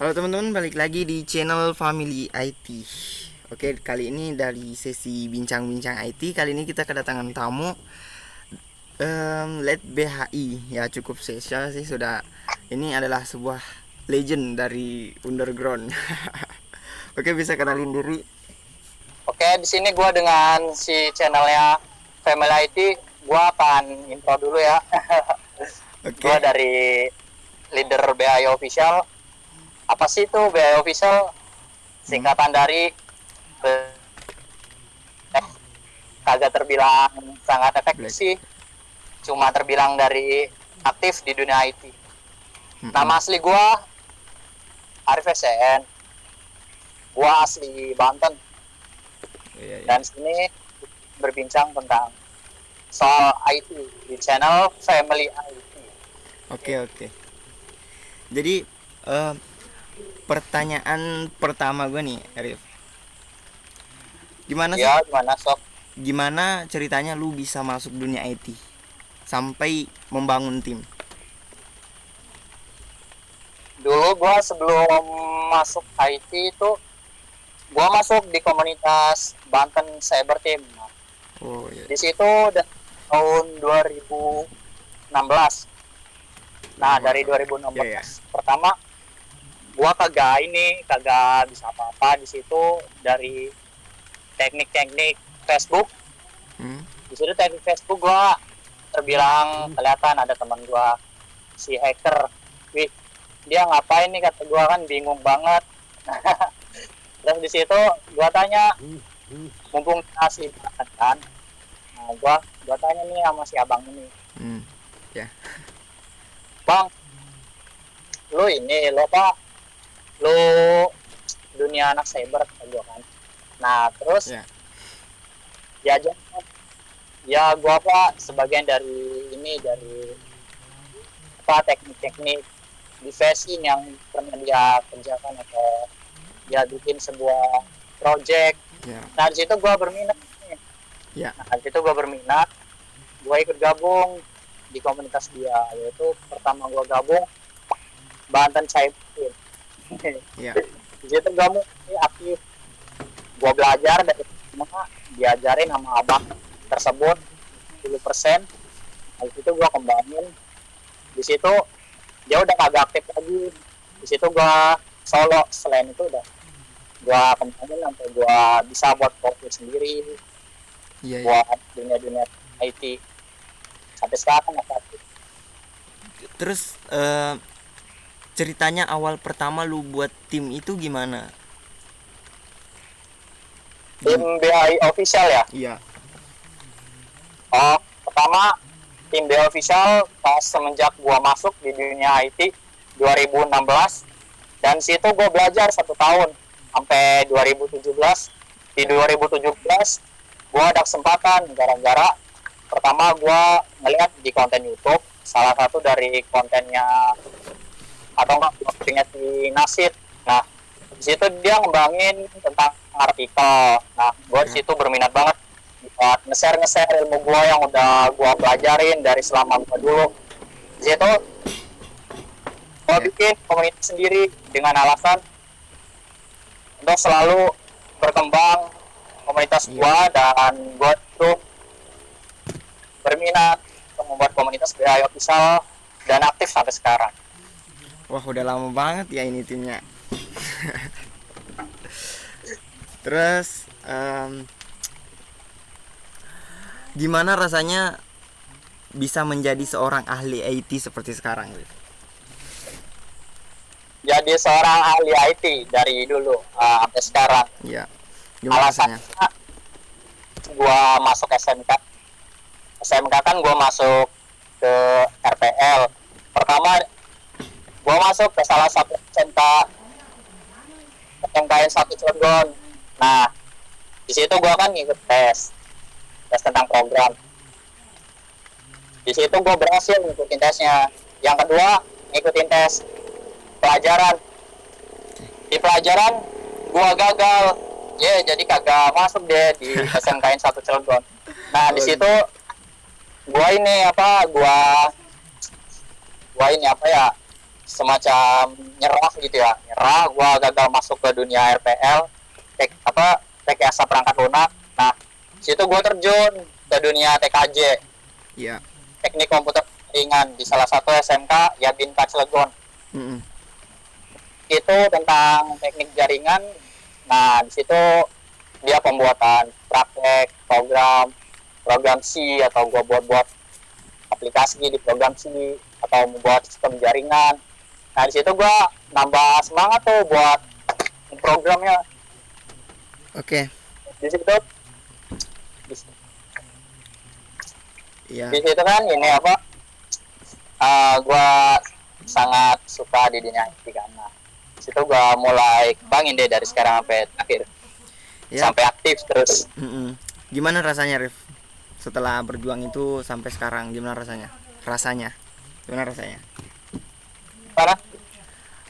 Halo teman-teman, balik lagi di channel Family IT. Oke, kali ini dari sesi bincang-bincang IT. Kali ini kita kedatangan tamu Led BHI. Ya cukup spesial sih, sudah. Ini adalah sebuah legend dari underground. Oke, bisa kenalin diri. Oke, di sini gue dengan si channelnya Family IT, gue akan intro dulu ya. Gue Oke. dari leader BI Official. Apa sih itu BI Official? Hmm. Singkatan dari kagak terbilang sangat efektif Black. sih, cuma terbilang dari aktif di dunia IT. Hmm. Nama asli gue Arif SCN, gue asli Banten, Iya, iya. dan sini berbincang tentang soal IT di channel Family IT. Oke, oke. Jadi eh, pertanyaan pertama gue nih, Arif. Gimana sih Ya, gimana sok? Gimana ceritanya lu bisa masuk dunia IT sampai membangun tim? Dulu gue sebelum masuk IT itu gue masuk di komunitas Banten Cyber Team. Nah, Oh iya. di situ tahun 2016. Nah, Wah, dari ya ya. 2016 pertama gue kagak bisa apa-apa di situ. Dari teknik-teknik Facebook. Hmm. Di situ teknik Facebook gue terbilang kelihatan ada teman gue si hacker. Wih, dia ngapain nih, kata gue kan bingung banget. Terus di situ gua tanya, mumpung kasih kan, nah gua tanya nih sama si abang ini, Hmm. Ya. bang, lu ini lo apa, lu dunia anak cyber kata gua kan. Nah terus Ya. ya aja, ya gua apa sebagian dari ini, dari apa teknik-teknik device yang pernah dia kerjakan atau dia bikin sebuah project. Ya. Nah di situ gua berminat nih. Ya. Nah di situ gua berminat, gua ikut gabung di komunitas dia, yaitu pertama gua gabung Banten Cyber. Ya. Di situ gabung ini aktif, gua belajar dari semua, diajarin sama abang tersebut 10%. Habis itu gua kembangin. Di situ dia udah kagak aktif lagi. Di situ gua solo. Selain itu udah gua kembangin sampai gua bisa buat profil sendiri, Iya, ya. buat dunia-dunia IT sampai sekarang masih aktif. Terus ceritanya awal pertama lu buat tim itu gimana? Tim Gim BI official ya. Iya. Oh, pertama tim BI official pas semenjak gua masuk di dunia IT 2016, dan situ gua belajar 1 tahun sampai 2017. Di 2017 gua ada kesempatan gara-gara pertama gua ngeliat di konten YouTube, salah satu dari kontennya atau enggak blognya si Nasid. Nah, di situ dia ngembangin tentang artikel. Nah, gue di Ya. situ berminat banget buat nge-share ilmu gue yang udah gue pelajarin dari selama gue dulu. Di situ gue Ya. bikin komunitas sendiri dengan alasan untuk selalu berkembang komunitas Iya. gue, dan gue tuh berminat untuk membuat komunitas BI official dan aktif sampai sekarang. Wah, udah lama banget ya ini timnya. Terus gimana rasanya bisa menjadi seorang ahli IT seperti sekarang, Rif? Jadi seorang ahli IT dari dulu sampai sekarang. Iya. Gimana rasanya? Alasannya gue masuk SMK. SMK kan gue masuk ke RPL. Pertama gue masuk ke salah satu SMK, SMKN 1 Cilegon. Nah di situ gue kan ngikut tes tentang program. Di situ gue berhasil ngikutin tesnya. Yang kedua ngikutin tes pelajaran. Di pelajaran gue gagal, jadi kagak masuk deh di SMKN 1 Cilegon. Nah di Oh, situ gua ini apa gua gua ini apa ya semacam nyerah gitu ya, nyerah. Gua gagal masuk ke dunia RPL, rekayasa perangkat lunak. Nah, situ gua terjun ke dunia TKJ, Iya. teknik komputer jaringan, di salah satu SMK Yabinka Cilegon. Mm-mm. Itu tentang teknik jaringan. Nah, di situ dia pembuatan praktek program C, atau gua buat aplikasi di program C, atau membuat sistem jaringan. Nah, di situ gua nambah semangat tuh buat programnya. Oke. Di situ Iya. di situ kan ini apa? Gua sangat suka di dunia IT karena di situ gua mulai kembangin deh dari sekarang sampai akhir, Ya. sampai aktif terus. Mm-mm. Gimana rasanya, Rif? Setelah berjuang itu sampai sekarang, gimana rasanya? Gimana rasanya? Karena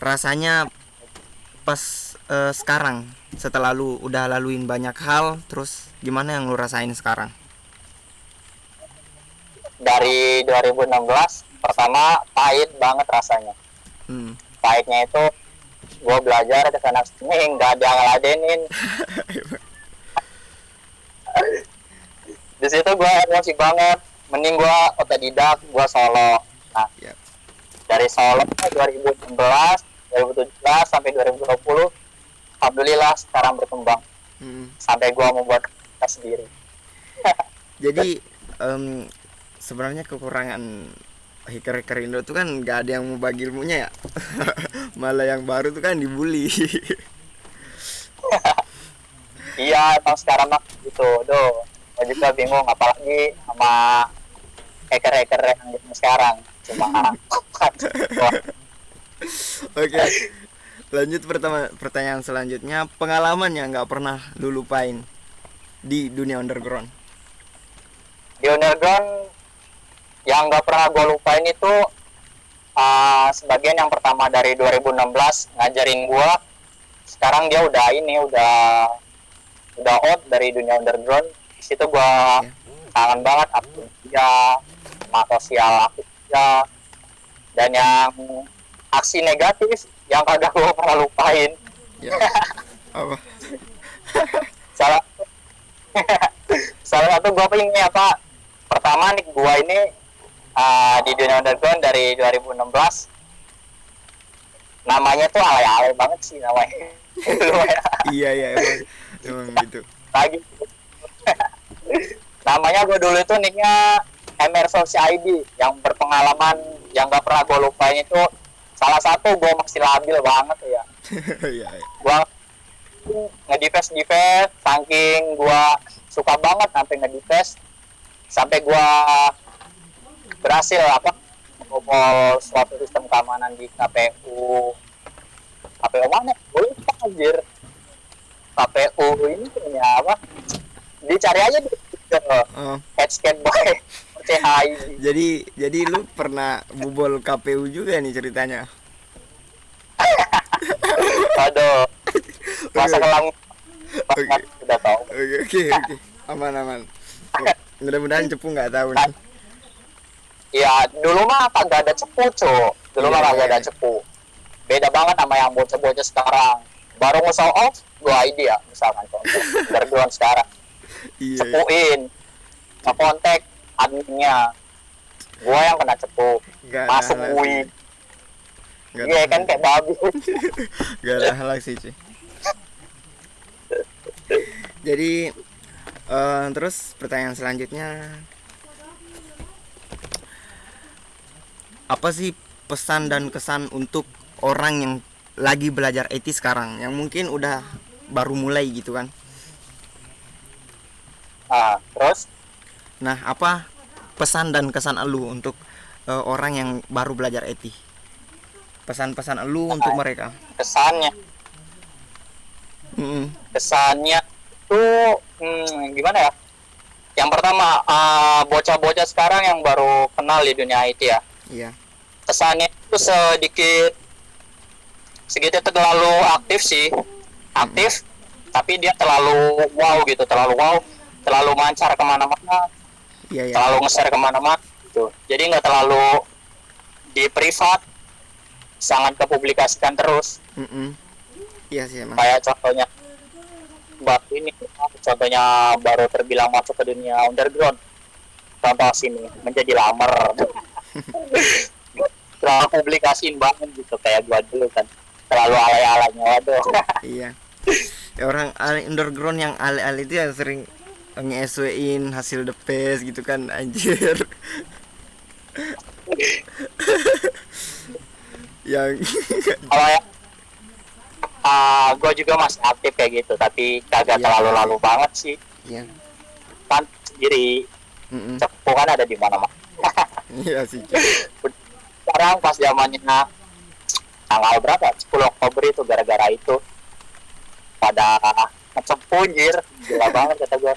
Rasanya pas sekarang, setelah lu udah laluin banyak hal, terus gimana yang lu rasain sekarang? dari 2016 pertama pahit banget rasanya. Hmm. Pahitnya itu gue belajar ke sana sini nggak ada yang ngeladenin. Di situ gue emosi banget, mending gue otodidak, gue solo. Nah, Yap. dari solo 2016 2017 sampai 2020, alhamdulillah sekarang berkembang Hmm. sampai gue membuat kita sendiri. Jadi sebenarnya kekurangan hacker-hacker Indo tuh kan gak ada yang mau bagi ilmunya ya. Malah yang baru tuh kan dibully. Iya, emang sekarang mah gitu. Aduh, gue juga bingung apalagi sama hacker-hacker yang zaman sekarang. Cuma Oke. Lanjut pertanyaan selanjutnya, pengalaman yang nggak pernah lu lupain di dunia underground. di underground yang nggak pernah gue lupain itu sebagian yang pertama dari 2016 ngajarin gue. Sekarang dia udah out dari dunia underground. Di situ gue kangen banget aktif dia, sama sosial aktif dia, dan yang aksi negatif yang kagak gue pernah lupain. Ya. Apa? salah salah satu gue pengen apa, pertama nih gue ini di dunia underground dari 2016, namanya tuh alay-alay banget sih namanya. Iya emang gitu. Lagi namanya gue dulu itu nicknya Emerson ID, yang berpengalaman yang gak pernah gue lupain itu salah satu gue masih labil banget ya. Iya. Gue ngedefense saking gue suka banget sampai ngedefense, sampai gue berhasil membobol suatu sistem keamanan di KPU mana gue lupa anjir. KPU ini punya apa, dicari aja di Oh, Headscape by CHI. jadi lu pernah bobol KPU juga nih ceritanya. Aduh, masa Oke. kelam Oke. banget udah tau. Oke. Aman. Mudah-mudahan cepu nggak tahu nih. Ya dulu mah kagak ada cepu cuk, dulu mah Iya. kagak ada cepu. Beda banget sama yang bocah-bocah sekarang. Baru nge-show off, gue ID ya, misalkan contoh. Underground sekarang, Iya. cepuin, nge-kontak adminnya. Gue yang kena cepu, Nggak ada masuk halal UI. sih. Nggak ada Iya kan halal. kayak babi. Gak ada halal sih cuy. Jadi terus pertanyaan selanjutnya, apa sih pesan dan kesan untuk orang yang lagi belajar IT sekarang, yang mungkin udah baru mulai gitu kan? Nah, terus Nah, apa pesan dan kesan elu untuk orang yang baru belajar IT? Pesan-pesan elu untuk mereka. kesannya Mm-mm. kesannya tuh gimana ya? Yang pertama, bocah-bocah sekarang yang baru kenal di dunia IT ya, Iya. kesannya itu sedikit terlalu aktif sih, aktif, tapi dia terlalu wow gitu, terlalu mancar kemana-mana, Iya. terlalu nge-share kemana-mana gitu. Jadi nggak terlalu di privat, sangat kepublikasikan terus. Iya sih emang. Kayak contohnya contohnya baru terbilang masuk ke dunia underground, contoh sini menjadi lamer. Terlalu publikasiin banget gitu kayak gua dulu kan, terlalu alay-alaynya, waduh. Iya. Ya, orang underground yang ale-ale itu yang sering nge-SW-in hasil the best gitu kan anjir. Yang Kalau ya gue juga masih aktif kayak gitu, tapi kagak Iya. terlalu lalu banget sih. Iya. Kan sendiri Mm-mm. cepu kan ada di mana-mana. Iya sih. Sekarang pas zamannya tanggal berapa? 10 Oktober itu, gara-gara itu pada ngecepu anjir, gila banget kata gue.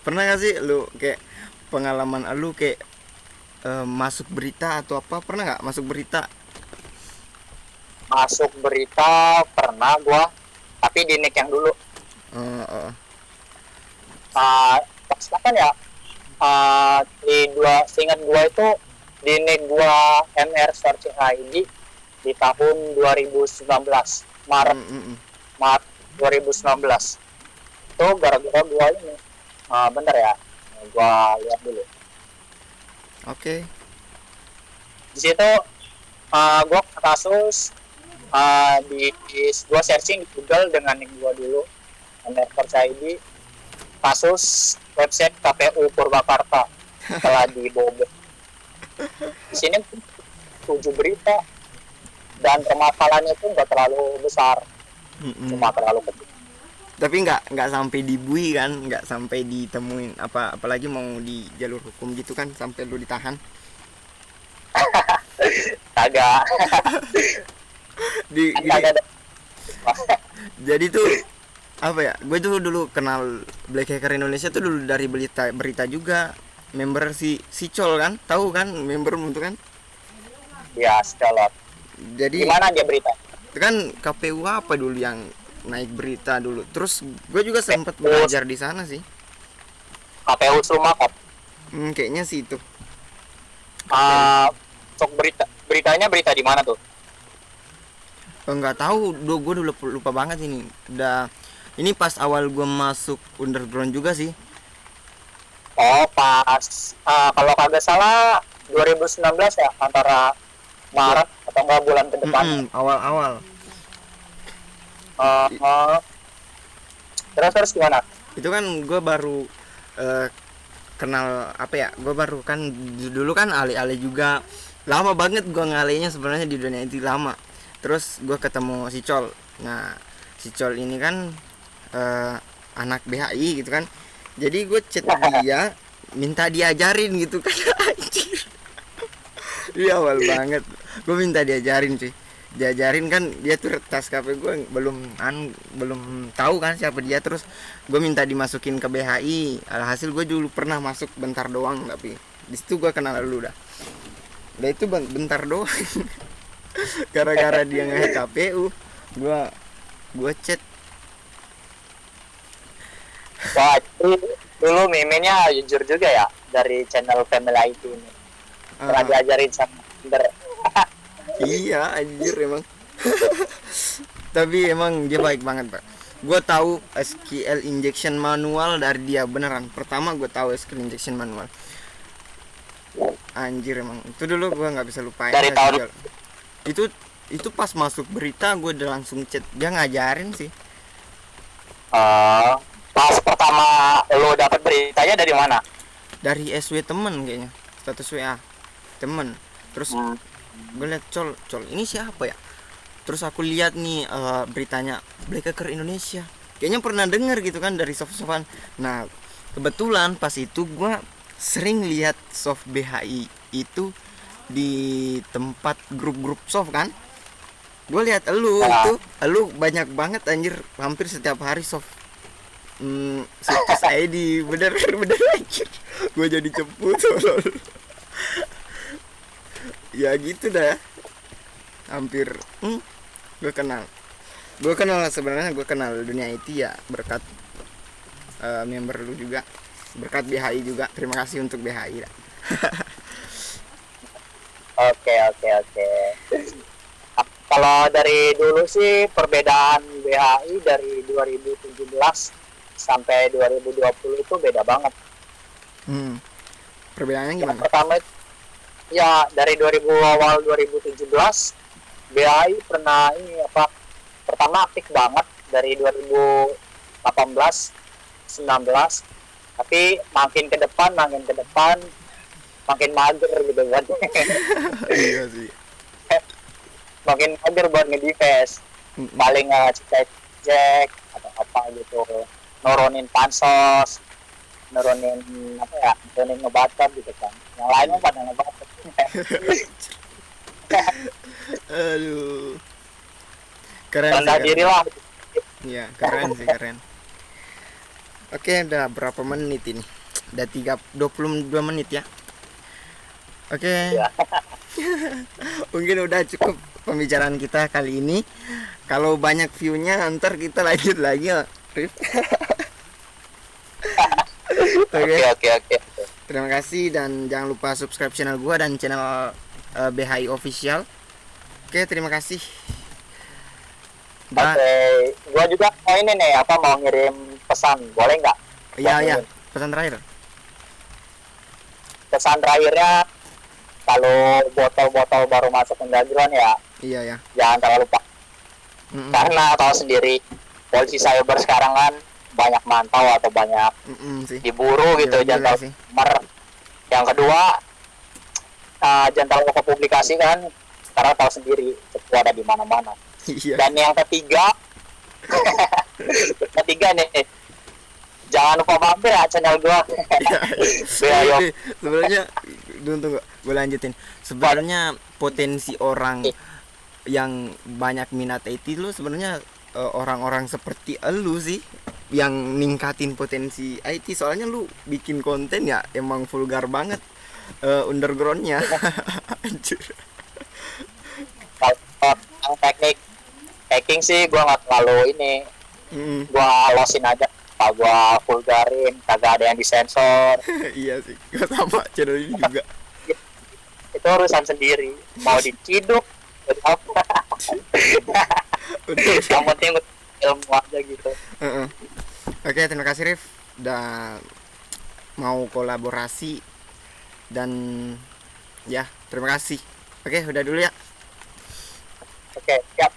Pernah gak sih lu kayak pengalaman lu kayak masuk berita atau apa, pernah nggak masuk berita? Masuk berita pernah gue, tapi di nick yang dulu. Pas kapan ya? Di seingat gue itu di nick gue MR Searching ID di tahun 2019 Maret 2019. Itu gara-gara gue ini bentar ya, gue lihat dulu. Oke. Di situ gue kasus di gue searching di Google dengan nick gue dulu, MR ID, kasus website KPU Purwakarta telah dibobol. Di sini 7 berita dan permasalahannya itu nggak terlalu besar, cuma terlalu kecil. Tapi nggak sampai dibui kan, nggak sampai ditemuin apalagi mau di jalur hukum gitu kan, sampai lu ditahan. Kagak. Jadi tuh apa ya, gue tuh dulu kenal Black Hacker Indonesia tuh dulu dari berita juga, member si Col kan, tahu kan member itu kan. Ya, sekolot. Jadi gimana dia berita? Itu kan KPU apa dulu yang naik berita dulu. Terus gue juga sempat belajar di sana sih. KPU Sumakop. Kayaknya sih itu. Untuk beritanya berita di mana tuh? Nggak tahu, gue dulu lupa banget ini. Ini pas awal gue masuk underground juga sih. Oh, pas kalau kagak salah 2019 ya, antara Maret atau enggak bulan ke depan. Awal-awal. Terus gimana? Itu kan gue baru kenal apa ya? Gue baru kan dulu kan ale-ale juga. Lama banget gue ngalenya sebenarnya di dunia itu, lama. Terus gue ketemu si Col. Nah, si Col ini kan anak BHI gitu kan. Jadi gue chat dia, minta diajarin gitu kan. Anjir. Iya, awal banget gue minta diajarin cuy. Diajarin kan, dia tuh retas KP gue belum tahu kan siapa dia. Terus gue minta dimasukin ke BHI. Alhasil gue dulu pernah masuk bentar doang, tapi di situ gue kenal lu dah. Udah itu bentar doang. Gara-gara dia nge-hack KPU, gue chat. Wah, dulu meme-nya jujur juga ya dari channel Family IT ini. Pernah diajarin sama Tinder. Iya anjir emang. Tapi emang dia baik banget, Pak. Gue tahu SQL injection manual dari dia, beneran. Pertama gue tahu SQL injection manual. Anjir emang. Itu dulu gue nggak bisa lupain. Dari tahun itu pas masuk berita gue udah langsung chat. Dia ngajarin sih. Pas pertama lo dapet beritanya dari mana? Dari SW temen kayaknya. Status WA temen. Terus gue liat Col ini siapa ya? Terus aku lihat nih beritanya Black Hacker Indonesia. Kayaknya pernah denger gitu kan dari soft-softan. Nah, kebetulan pas itu gue sering lihat soft BHI itu di tempat grup-grup soft kan. Gue lihat elu banyak banget anjir, hampir setiap hari soft situs ID, bener anjir. Gue jadi cepu tolol. Ya gitu dah. Hampir gue kenal sebenarnya, gue kenal dunia IT ya berkat member lu juga, berkat BHI juga. Terima kasih untuk BHI dah. Oke, oke, oke. Kalau dari dulu sih perbedaan BHI dari 2017 sampai 2020 itu beda banget. Perbedaannya Yang gimana? pertama ya dari 2000 awal 2017 BHI pernah ini apa pertama aktif banget dari 2018 19, tapi makin ke depan makin mager gitu kan. Iya sih. Makin mager buat ngedefense, Mm-mm. paling cek atau apa gitu, nurunin pansos, nurunin apa ya, nurunin ngebaca gitu kan, yang lain mah pada ngebaca. Aduh, keren sih, Rendah diri keren. lah. Iya, keren sih, keren. Oke, udah berapa menit ini? Udah 22 menit ya. Oke, Ya. mungkin udah cukup pembicaraan kita kali ini. Kalau banyak view-nya, ntar kita lanjut lagi ya, Rif. Oke, Oke, oke, oke. terima kasih dan jangan lupa subscribe channel gua dan channel BHI Official. Oke, terima kasih. Dah, Oke, gua juga mau ini nih apa mau ngirim pesan, boleh nggak? Buat ya, ya. ngirim. Pesan terakhir. Pesan terakhirnya, kalau botol-botol baru masuk underground ya Iya ya. jangan terlalu pak, Mm-mm. karena tahu sendiri polisi cyber sekarang kan banyak mantau atau banyak Mm-mm sih. diburu gitu, Gila jangan sih. terlalu. Yang kedua, jangan terlalu ke publikasi kan, karena tahu sendiri itu ada di mana-mana. Iya. Dan yang ketiga, ketiga nih, jangan lupa mampir ya channel gua. Ayo. Oke, sebenarnya tunggu, gue lanjutin. Sebenarnya potensi orang yang banyak minat IT lu sebenarnya orang-orang seperti elu sih yang ningkatin potensi IT, soalnya lu bikin konten ya emang vulgar banget undergroundnya. Anjir. Kalau yang teknik hacking sih gua nggak terlalu ini, Mm. gua losin aja, pak gua vulgarin, kagak ada yang disensor. Iya sih, gue sama channel ini juga. Itu urusan sendiri, mau diciduk apa. Udah. Yang penting ilmu aja gitu. Heeh. Oke, terima kasih Rif udah mau kolaborasi dan ya terima kasih. Oke, udah dulu ya. Oke, siap.